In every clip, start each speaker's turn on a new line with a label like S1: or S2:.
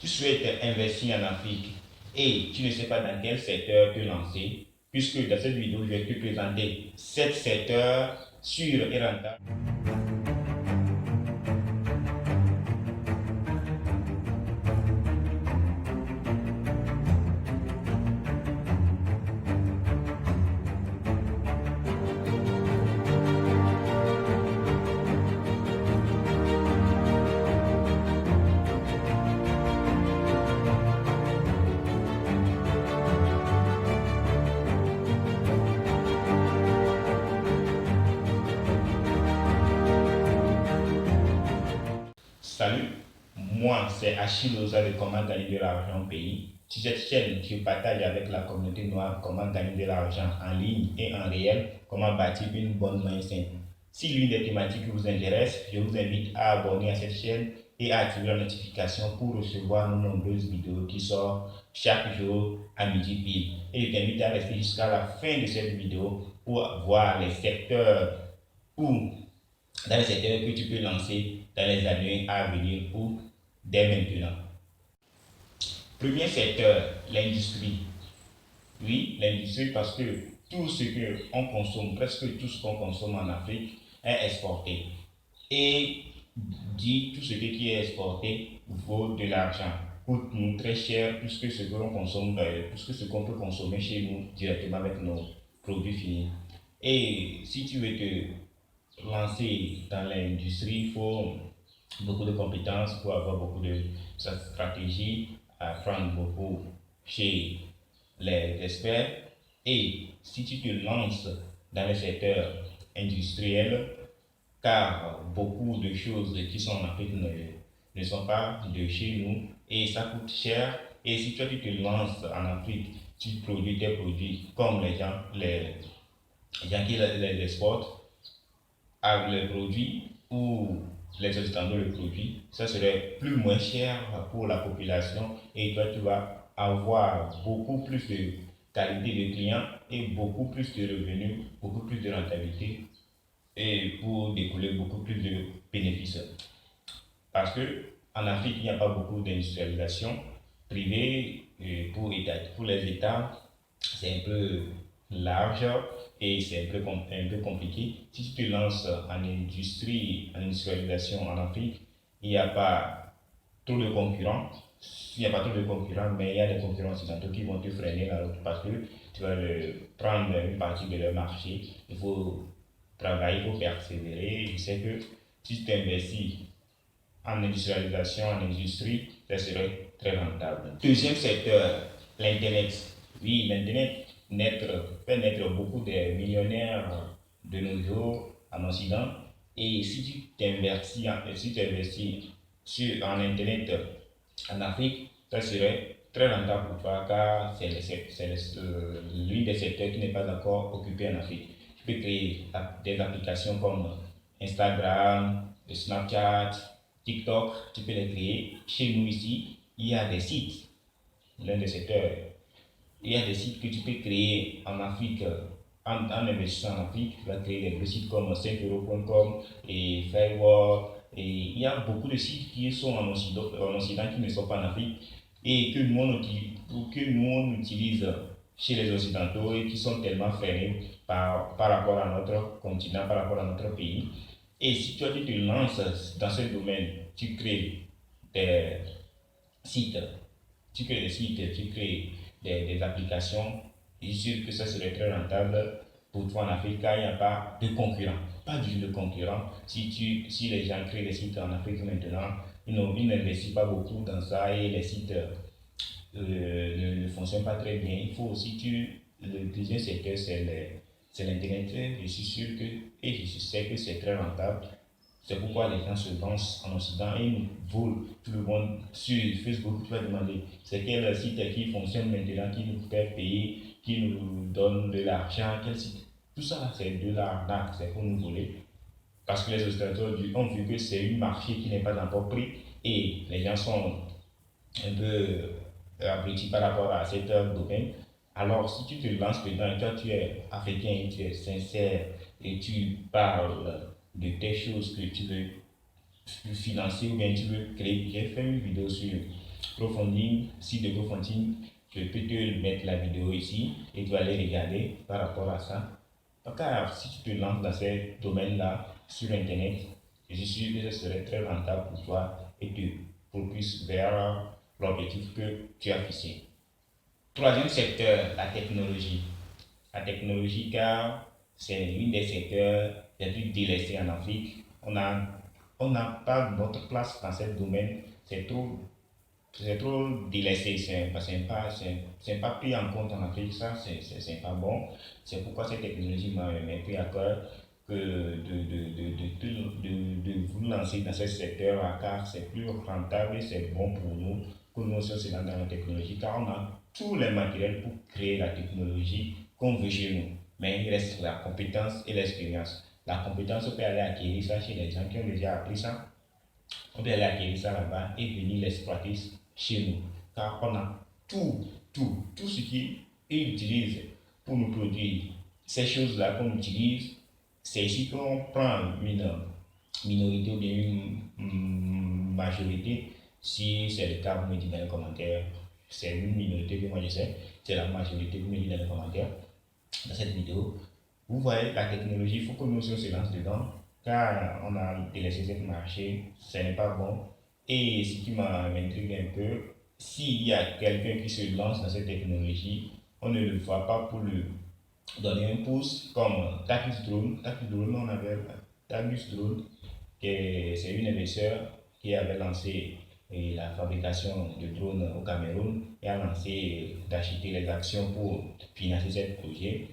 S1: Tu souhaites investir en Afrique et tu ne sais pas dans quel secteur te lancer, puisque dans cette vidéo, je vais te présenter 7 secteurs sûrs et rentables. Salut, moi c'est Achille Oza de Comment gagner de l'argent au pays. Sur cette chaîne, je partage avec la communauté noire comment gagner de l'argent en ligne et en réel, comment bâtir une bonne mindset. Si l'une des thématiques vous intéresse, je vous invite à abonner à cette chaîne et à activer la notification pour recevoir nos nombreuses vidéos qui sortent chaque jour à midi pile. Et je t'invite à rester jusqu'à la fin de cette vidéo pour voir les secteurs où dans les secteurs que tu peux lancer dans les années à venir ou dès maintenant. Premier secteur, l'industrie. Oui, l'industrie parce que tout ce qu'on consomme, presque tout ce qu'on consomme en Afrique est exporté. Et dit tout ce qui est exporté vaut de l'argent, coûte nous très cher puisque ce que l'on consomme, puisque ce qu'on peut consommer chez nous directement avec nos produits finis. Et si tu veux te lancer dans l'industrie, il faut beaucoup de compétences, il faut avoir beaucoup de stratégies, apprendre beaucoup chez les experts. Et si tu te lances dans le secteur industriel, car beaucoup de choses qui sont en Afrique ne sont pas de chez nous et ça coûte cher. Et si toi tu te lances en Afrique, tu produis tes produits comme les gens qui les exportent avec les produits ou les exploitants le produit, ça serait plus moins cher pour la population et toi tu vas avoir beaucoup plus de qualité de clients et beaucoup plus de revenus, beaucoup plus de rentabilité et pour découler beaucoup plus de bénéfices. Parce que en Afrique, il n'y a pas beaucoup d'industrialisation privée pour les États, c'est un peu large et c'est un peu compliqué. Si tu te lances en industrie, en industrialisation en Afrique, il n'y a pas trop de concurrents. Il n'y a pas trop de concurrents, mais il y a des concurrents occidentaux qui vont te freiner la route parce que tu vas prendre une partie de leur marché. Il faut travailler, il faut persévérer. Je sais que si tu t'investis en industrialisation, en industrie, ça serait très rentable. Deuxième secteur, l'Internet. Oui, l'Internet fait naître beaucoup de millionnaires de nos jours en Occident. Et si tu investis en Internet en Afrique, ça serait très rentable pour toi car c'est l'une des secteurs qui n'est pas encore occupé en Afrique. Tu peux créer des applications comme Instagram, Snapchat, TikTok, tu peux les créer. Chez nous ici, il y a des sites, l'un des secteurs, il y a des sites que tu peux créer en Afrique. En investissant en Afrique, tu vas créer des gros sites comme 5euros.com et Firework. Et il y a beaucoup de sites qui sont en Occident qui ne sont pas en Afrique et que nous on utilise chez les Occidentaux et qui sont tellement freinés par rapport à notre continent, par rapport à notre pays. Et si toi tu te lances dans ce domaine, tu crées des sites, tu crées des applications, je suis sûr que ça serait très rentable pour toi en Afrique car il n'y a pas de concurrent, pas du tout de concurrent. Si les gens créent des sites en Afrique maintenant, ils n'investissent pas beaucoup dans ça et les sites ne fonctionnent pas très bien. Il faut aussi le deuxième secteur c'est l'Internet. Je suis sûr que, et je sais que c'est très rentable. C'est pourquoi les gens se lancent en Occident et ils volent tout le monde sur Facebook. Tu vas demander c'est quel site qui fonctionne maintenant, qui nous fait payer, qui nous donne de l'argent, quel site. Tout ça, c'est de l'arnaque, c'est pour nous voler. Parce que les Occidentaux ont vu que c'est un marché qui n'est pas encore pris et les gens sont un peu abrutis par rapport à cet domaine. Alors, si tu te lances dedans, toi tu es africain, tu es sincère et tu parles de tes choses que tu veux financer ou bien tu veux créer, j'ai fait une vidéo sur Crowdfunding, site de crowdfunding, je peux te mettre la vidéo ici et tu vas aller regarder par rapport à ça. Car si tu te lances dans ces domaines-là sur Internet, je suis sûr que ce serait très rentable pour toi et te propulse vers l'objectif que tu as fixé. Troisième secteur, la technologie. La technologie, car c'est l'un des secteurs les plus délaissés en Afrique. On n'a pas notre place dans ce domaine. C'est trop délaissé. C'est pas pris en compte en Afrique. Ça, c'est pas bon. C'est pourquoi cette technologie m'a pris à cœur que de vous lancer dans ce secteur car c'est plus rentable et c'est bon pour nous que nous aussi dans la technologie car on a tous les matériels pour créer la technologie qu'on veut chez nous. Mais il reste la compétence et l'expérience. La compétence, on peut aller acquérir ça chez les gens qui ont déjà appris ça. On peut aller acquérir ça là-bas et venir l'exploiter chez nous. Car on a tout ce qu'ils utilisent pour nous produire. Ces choses-là qu'on utilise, c'est ici qu'on prend une minorité ou bien une majorité. Si c'est le cas, vous me dites dans les commentaires. C'est une minorité que moi je sais, c'est la majorité, vous me dites dans les commentaires dans cette vidéo. Vous voyez la technologie, il faut que nous aussi on se lance dedans car on a délaissé ce marché, ce n'est pas bon. Et ce qui m'intrigue un peu, s'il y a quelqu'un qui se lance dans cette technologie, on ne le voit pas pour lui donner un pouce comme Takis Drone. Takis Drone, on avait Takis Drone, c'est une investisseur qui avait lancé la fabrication de drones au Cameroun et a lancé d'acheter les actions pour financer ce projet.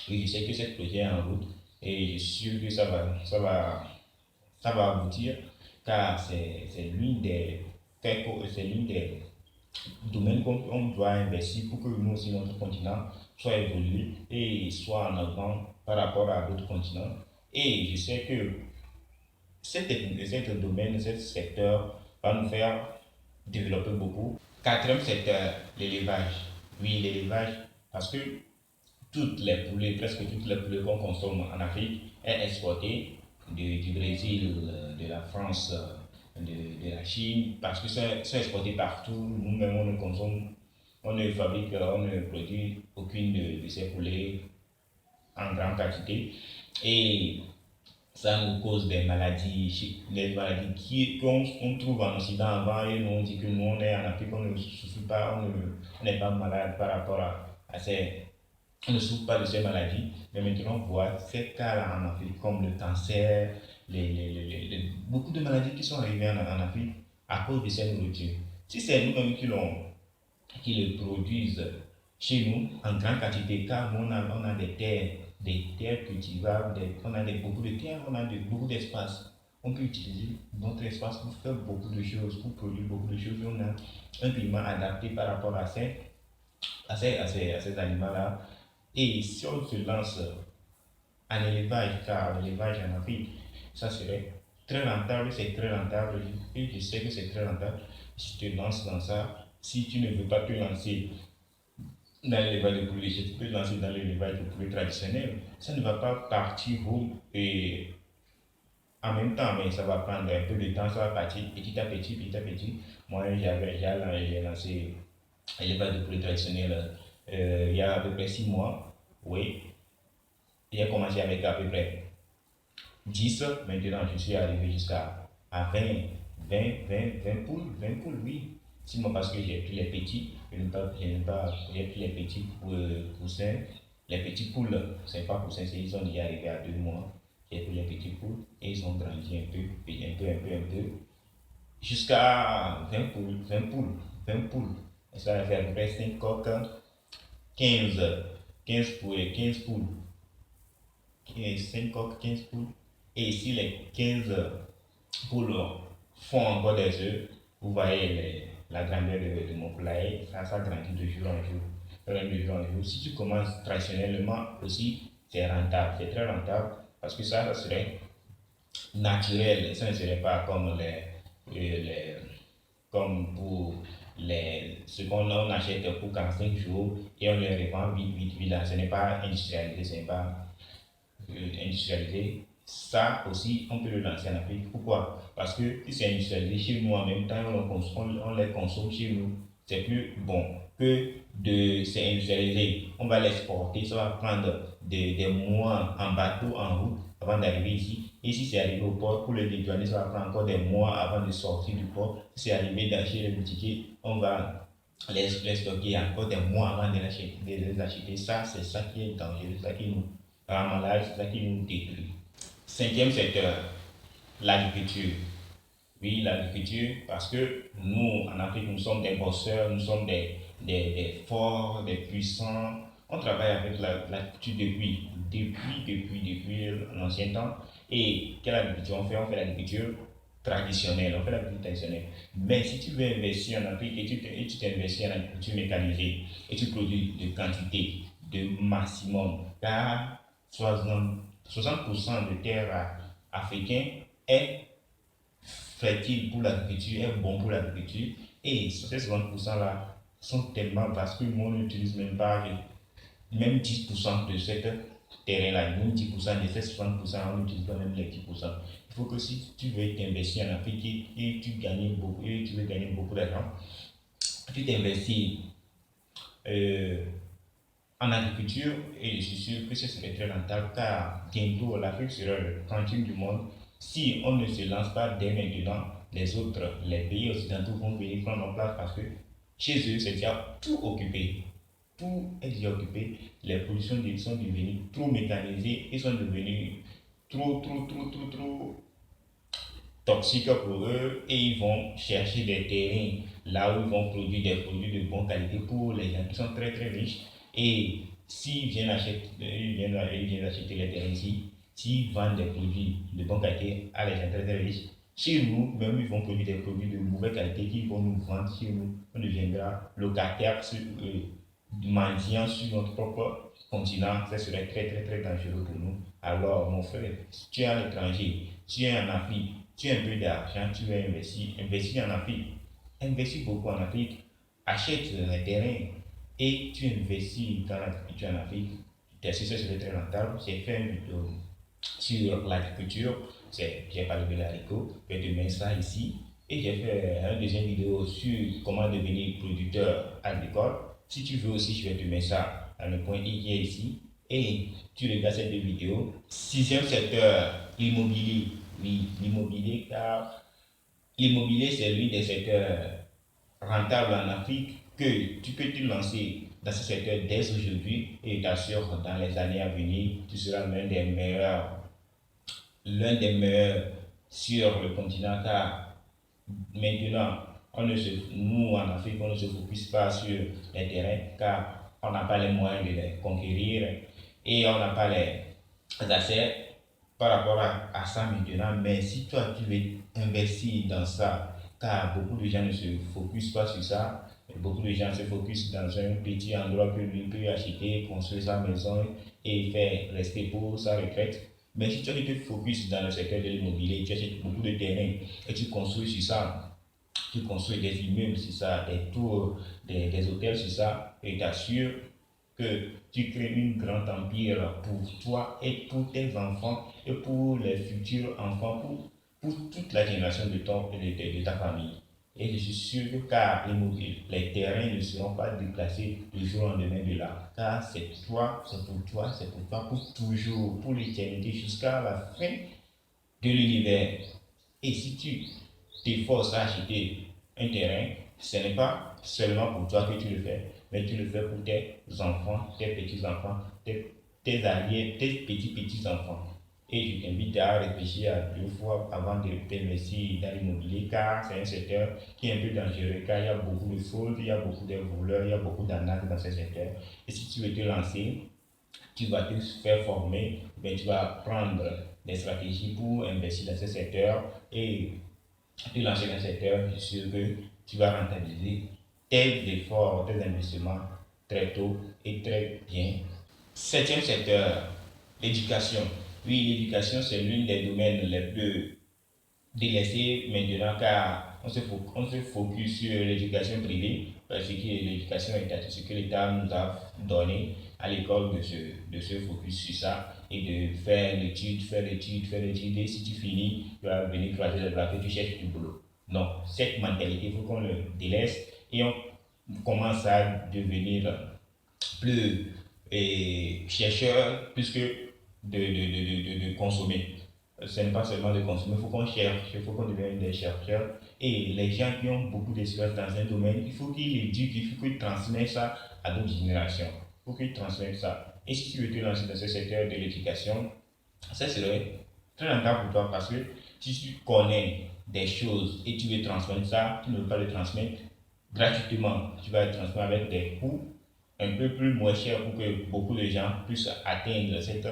S1: Oui, je sais que ce projet est en route et je suis sûr que ça va aboutir car c'est l'une des domaines qu'on doit investir pour que nous aussi, notre continent, soit évolué et soit en avant par rapport à d'autres continents. Et je sais que cet domaine, ce secteur va nous faire développer beaucoup. Quatrième secteur, l'élevage. Oui, l'élevage, parce que presque toutes les poulets qu'on consomme en Afrique est exportée du Brésil, de la France, de la Chine, parce que c'est exporté partout. Nous-mêmes, on ne consomme, on ne fabrique, on ne produit aucune de ces poulets en grande quantité. Et ça nous cause des maladies qu'on trouve en Occident avant et nous on dit que nous on est en Afrique, on ne souffre pas, on n'est pas malade par rapport à on ne souffre pas de ces maladies, mais maintenant on voit ces cas-là en Afrique comme le cancer, beaucoup de maladies qui sont arrivées en Afrique à cause de ces nourritures. Si c'est nous-mêmes qui le produisent chez nous en grande quantité, car nous on a des terres cultivables, on a beaucoup de terres, on a beaucoup d'espace. On peut utiliser notre espace pour faire beaucoup de choses, pour produire beaucoup de choses. On a un climat adapté par rapport à ces aliments-là. Et si on se lance en élevage, car l'élevage en Afrique, ça serait très rentable, c'est très rentable, et je sais que c'est très rentable. Si tu te lances dans ça, si tu ne veux pas te lancer dans l'élevage de poulet, tu peux te lancer dans l'élevage de poulet traditionnel, ça ne va pas partir et en même temps, mais ça va prendre un peu de temps, ça va partir petit à petit, petit à petit. Moi, j'ai lancé l'élevage de poulet traditionnel il y a à peu près 6 mois, oui. J'ai commencé avec à peu près 10, maintenant je suis arrivé jusqu'à 20 poules, oui. Sinon parce que j'ai pris les petits, j'ai pris les petits poussins, les petits poules, c'est pas poussins, ils sont déjà arrivés à 2 mois. J'ai pris les petits poules et ils ont grandi un peu, jusqu'à 20 poules. Et ça va faire à peu près 5 coques, 15 poules. 5 coques, 15 poules. Et si les 15 poules font encore des œufs, vous voyez la grandeur de mon poulailler, ça grandit de jour en jour. Si tu commences traditionnellement aussi, c'est rentable, c'est très rentable parce que ça serait naturel, ça ne serait pas comme pour ce qu'on achète pour 45 jours et on les revend vite. Ce n'est pas industrialisé, industrialisé. Ça aussi, on peut le lancer en Afrique. Pourquoi? Parce que si c'est industrialisé chez nous en même temps, on les consomme chez nous. C'est plus bon que de s'industrialiser. On va l'exporter, ça va prendre des mois en bateau, en route, avant d'arriver ici. Et si c'est arrivé au port, pour le dédouaner, ça va prendre encore des mois avant de sortir du port. Si c'est arrivé chez les boutiquiers, on va les stocker encore des mois avant de les acheter. Ça, c'est ça qui est dangereux, c'est ça qui nous rend malade, c'est ça qui nous détruit. Cinquième secteur, l'agriculture. Oui, l'agriculture, parce que nous, en Afrique, nous sommes des bosseurs, nous sommes des forts, des puissants. On travaille avec l'agriculture depuis l'ancien temps. Et quelle agriculture on fait? On fait l'agriculture traditionnelle, on fait l'agriculture traditionnelle. Mais si tu veux investir en Afrique et tu t'investis en agriculture mécanisée et tu produis de quantité, de maximum, car 60% de terres africaines est fertile pour l'agriculture, est bon pour l'agriculture. Et ces 60% là sont tellement vastes que nous n'utilise même pas même 10% de ce terrain-là, même 10% de ces 60%, on n'utilise pas même les 10%. Il faut que si tu veux t'investir en Afrique et tu gagnes beaucoup, et tu veux gagner beaucoup d'argent, tu t'investis en agriculture et je suis sûr que ce serait très rentable car bientôt l'Afrique sera le cantine du monde. Si on ne se lance pas dès maintenant, les pays occidentaux vont venir prendre place parce que chez eux, c'est déjà tout occupé. Tout est déjà occupé. Les productions sont devenues trop mécanisées et sont devenues trop toxiques pour eux et ils vont chercher des terrains là où ils vont produire des produits de bonne qualité pour les gens qui sont très très riches. Et s'ils viennent acheter, ils viennent acheter les terrains ici, s'ils vendent des produits de bonne qualité à les gens très très riches, chez nous, même ils vont produire des produits de mauvaise qualité qu'ils vont nous vendre chez nous, on deviendra locataire mendiant sur notre propre continent, ça serait très très très dangereux pour nous. Alors mon frère, si tu es à l'étranger, tu es en Afrique, tu as un peu d'argent, tu veux investir, investis en Afrique, investis beaucoup en Afrique, achète un terrain et tu investis dans l'agriculture en Afrique. Tes succès serait très rentable. J'ai fait une vidéo sur l'agriculture, j'ai parlé de l'haricot, je vais te mettre ça ici. Et j'ai fait une deuxième vidéo sur comment devenir producteur agricole. Si tu veux aussi, je vais te mettre ça dans le point I qui est ici. Et tu regardes ces deux vidéos. Sixième secteur, l'immobilier. Oui, l'immobilier, car l'immobilier, c'est l'un des secteurs rentables en Afrique que tu peux te lancer dans ce secteur dès aujourd'hui et t'assure dans les années à venir, tu seras l'un des meilleurs sur le continent car maintenant, nous en Afrique, on ne se focus pas sur les terrains car on n'a pas les moyens de les conquérir et on n'a pas les assets par rapport à ça maintenant. Mais si toi, tu veux investir dans ça, car beaucoup de gens ne se focus pas sur ça, beaucoup de gens se focus dans un petit endroit que lui peut acheter, construire sa maison et faire rester pour sa retraite. Mais si tu te focus dans le secteur de l'immobilier, tu achètes beaucoup de terrain et tu construis sur ça, tu construis des immeubles sur ça, des tours, des hôtels sur ça, et t'assures que tu crées un grand empire pour toi et pour tes enfants et pour les futurs enfants, pour toute la génération de ta famille. Et je suis sûr que car les terrains ne seront pas déplacés du jour au lendemain de là. Car c'est toi, c'est pour toi, c'est pour toi, pour toujours, pour l'éternité, jusqu'à la fin de l'univers. Et si tu t'efforces à acheter un terrain, ce n'est pas seulement pour toi que tu le fais, mais tu le fais pour tes enfants, tes petits-enfants, tes alliés, tes petits-petits-enfants. Et je t'invite à réfléchir à deux fois avant de t'investir dans l'immobilier car c'est un secteur qui est un peu dangereux car il y a beaucoup de fraude, il y a beaucoup de voleurs, il y a beaucoup d'arnaques dans ce secteur. Et si tu veux te lancer, tu vas te faire former, mais tu vas apprendre des stratégies pour investir dans ce secteur et te lancer dans ce secteur. Je suis sûr que tu vas rentabiliser tes efforts, tes investissements très tôt et très bien. Septième secteur, l'éducation. Oui, l'éducation, c'est l'un des domaines les plus délaissés maintenant car on se focus sur l'éducation privée, parce que l'éducation étatique, ce que l'État nous a donné à l'école de se focus sur ça et de faire l'étude, et si tu finis, tu vas venir croiser les bras que tu cherches du boulot. Non, cette mentalité, il faut qu'on le délaisse et on commence à devenir plus chercheur plus que de consommer. Ce n'est pas seulement de consommer, il faut qu'on cherche, il faut qu'on devienne des chercheurs. Et les gens qui ont beaucoup d'expérience dans un domaine, il faut qu'ils l'éduquent, il faut qu'ils transmettent ça à d'autres générations. Il faut qu'ils transmettent ça. Et si tu veux te lancer dans ce secteur de l'éducation, ça serait très rentable pour toi parce que si tu connais des choses et tu veux transmettre ça, tu ne veux pas le transmettre gratuitement, tu vas le transmettre avec des coûts un peu plus moins chers pour que beaucoup de gens puissent atteindre cet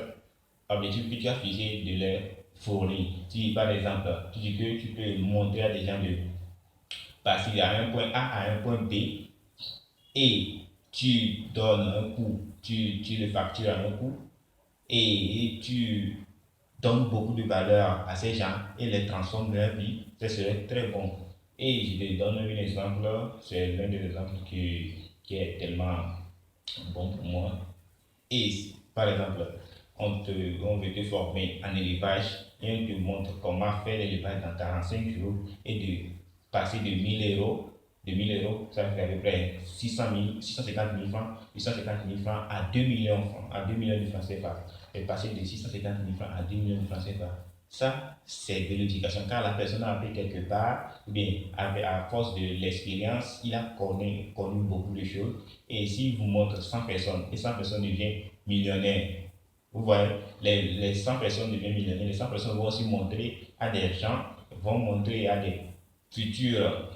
S1: objectif que tu as fixé de leur fournir. Si par exemple, tu dis que tu peux montrer à des gens de passer à un point A à un point B et tu donnes un coût, tu le factures à un coût et tu donnes beaucoup de valeur à ces gens et les transformes leur vie, ce serait très bon. Et je te donne un exemple, c'est l'un des exemples qui est tellement bon pour moi. Et par exemple, on veut te former en élevage et on te montre comment faire l'élevage dans 45 jours et de passer de 1000 euros, ça fait à peu près 650 000 francs, 650 000 francs à 2 millions de francs, à 2 millions de francs CFA. Et passer de 650 000 francs à 2 millions de francs CFA. Ça, c'est de l'éducation. Car la personne a appris quelque part, ou bien à force de l'expérience, il a connu beaucoup de choses. Et s'il vous montre 100 personnes, et 100 personnes deviennent millionnaires, vous voyez, les 100 personnes deviennent millionnaires, les 100 personnes vont aussi montrer à des gens, vont montrer à des futurs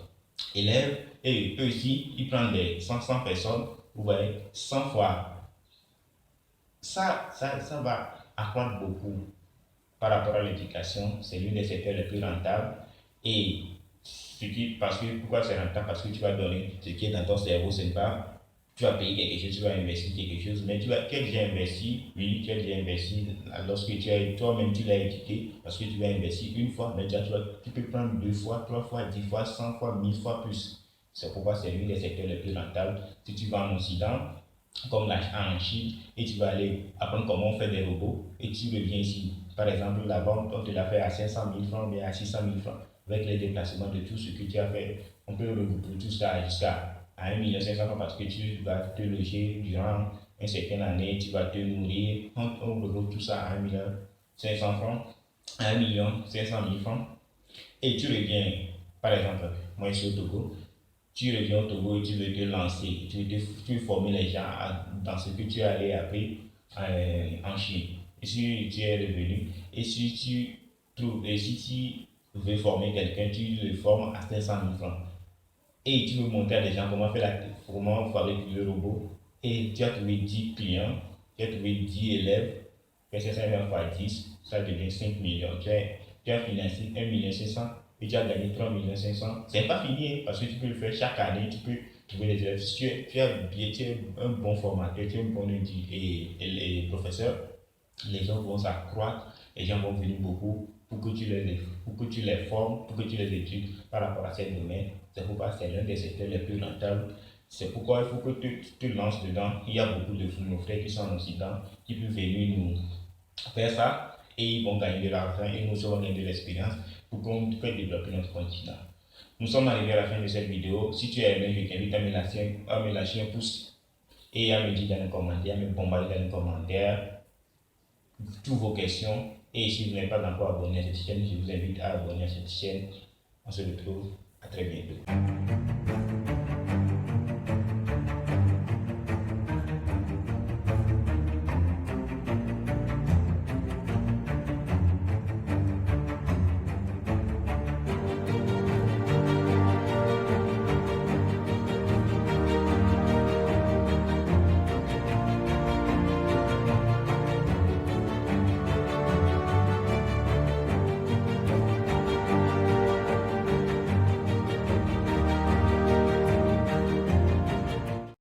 S1: élèves, et eux aussi, ils prennent des 100 personnes, vous voyez, 100 fois. Ça va accroître beaucoup par rapport à l'éducation, c'est l'une des secteurs les plus rentables. Et pourquoi c'est rentable? Parce que tu vas donner ce qui est dans ton cerveau, c'est pas tu vas payer quelque chose, tu vas investir quelque chose, mais tu as déjà investi, oui, tu as déjà investi lorsque toi-même tu l'as éduqué, parce que tu vas investir une fois, mais déjà tu peux prendre 2 fois, 3 fois, 10 fois, 100 fois, 1000 fois plus. C'est pourquoi c'est l'une des secteurs les plus rentables. Si tu vas en Occident, comme en Chine, et tu vas aller apprendre comment on fait des robots, et tu reviens ici. Par exemple, là-bas, on te l'a fait à 500 000 francs, mais à 600 000 francs. Avec les déplacements de tout ce que tu as fait, on peut regrouper tout ça jusqu'à 1 500 000 francs parce que tu vas te loger durant une certaine année, tu vas te nourrir. On regroupe tout ça à 1 500 000 francs, à 1 500 000 francs. Et tu reviens, par exemple, moi je suis au Togo, tu reviens au Togo et tu veux te lancer, tu veux former les gens dans ce que tu as appris en Chine. Et si tu es revenu, et si tu veux former quelqu'un, tu le formes à 500 000 francs. Et tu veux montrer à des gens comment fabriquer le robot. Et tu as trouvé 10 clients, tu as trouvé 10 élèves, et 500 000 fois 10, ça devient 5 millions. Tu as financé 1 500 000 et tu as gagné 3 500 000. C'est pas fini hein, parce que tu peux le faire chaque année, tu peux trouver des élèves. Si tu es un bon formateur, tu es un bon et professeur, les gens vont s'accroître, les gens vont venir beaucoup pour que tu les formes, pour que tu les études par rapport à ces domaines. C'est pourquoi c'est l'un des secteurs les plus rentables. C'est pourquoi il faut que tu te lances dedans. Il y a beaucoup de nos frères qui sont en Occident qui peuvent venir nous faire ça et ils vont gagner de l'argent et nous allons gagner de l'expérience pour qu'on puisse développer notre continent. Nous sommes arrivés à la fin de cette vidéo. Si tu as aimé, je t'invite à me lâcher un pouce et à me dire dans les commentaires, à me bombarder dans les commentaires toutes vos questions. Et si vous n'êtes pas encore abonné à cette chaîne, je vous invite à abonner à cette chaîne. On se retrouve à très bientôt.